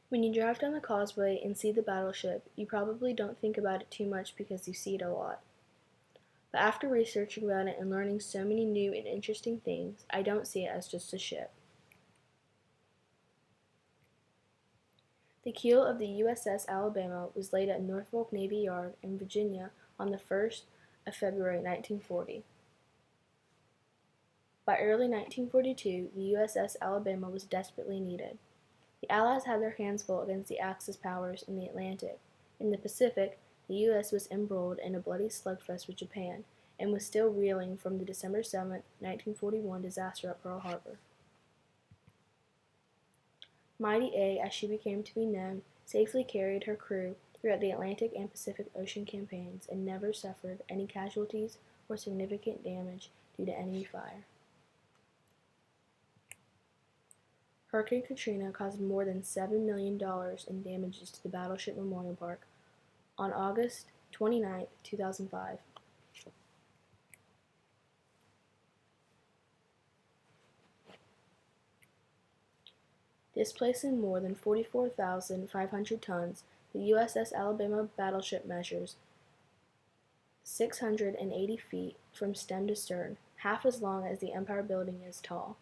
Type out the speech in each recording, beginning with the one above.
When you drive down the causeway and see the battleship, you probably don't think about it too much because you see it a lot. But after researching about it and learning so many new and interesting things, I don't see it as just a ship. The keel of the USS Alabama was laid at Norfolk Navy Yard in Virginia on the 1st of February 1940. By early 1942, the USS Alabama was desperately needed. The Allies had their hands full against the Axis powers in the Atlantic. In the Pacific, the U.S. was embroiled in a bloody slugfest with Japan and was still reeling from the December 7, 1941 disaster at Pearl Harbor. Mighty A, as she became to be known, safely carried her crew throughout the Atlantic and Pacific Ocean campaigns and never suffered any casualties or significant damage due to enemy fire. Hurricane Katrina caused more than $7 million in damages to the Battleship Memorial Park on August 29, 2005. Displacing more than 44,500 tons, the USS Alabama battleship measures 680 feet from stem to stern, half as long as the Empire Building is tall.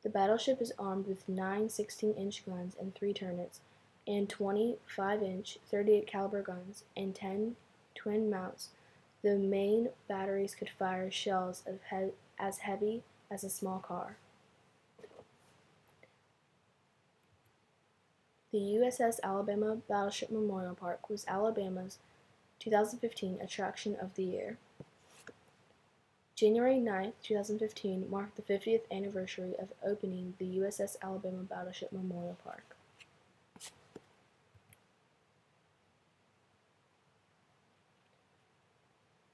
The battleship is armed with 9 16-inch guns and 3 turrets, and 25-inch 38 caliber guns and 10 twin mounts. The main batteries could fire shells as heavy as a small car. The USS Alabama Battleship Memorial Park was Alabama's 2015 Attraction of the Year. January 9, 2015 marked the 50th anniversary of opening the USS Alabama Battleship Memorial Park.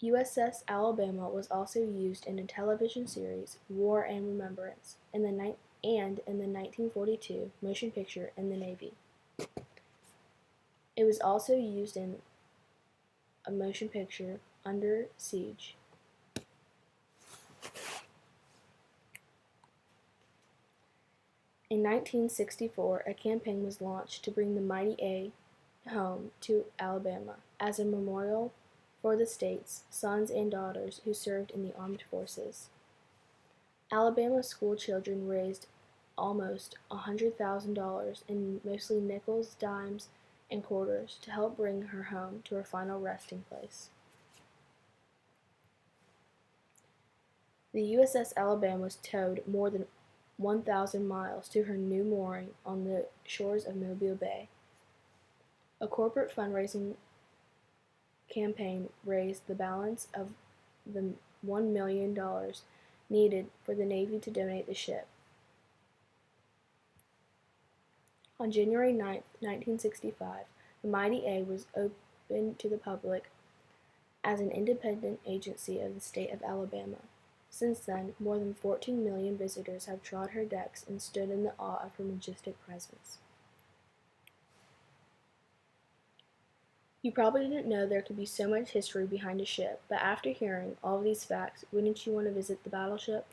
USS Alabama was also used in a television series, War and Remembrance, and in the 1942 motion picture In the Navy. It was also used in a motion picture, Under Siege. In 1964, a campaign was launched to bring the Mighty A home to Alabama as a memorial for the state's sons and daughters who served in the armed forces. Alabama school children raised almost $100,000 in mostly nickels, dimes, and quarters to help bring her home to her final resting place. The USS Alabama was towed more than 1,000 miles to her new mooring on the shores of Mobile Bay. A corporate fundraising campaign raised the balance of the $1 million needed for the Navy to donate the ship. On January 9, 1965, the Mighty A was opened to the public as an independent agency of the state of Alabama. Since then, more than 14 million visitors have trod her decks and stood in the awe of her majestic presence. You probably didn't know there could be so much history behind a ship, but after hearing all of these facts, wouldn't you want to visit the battleship?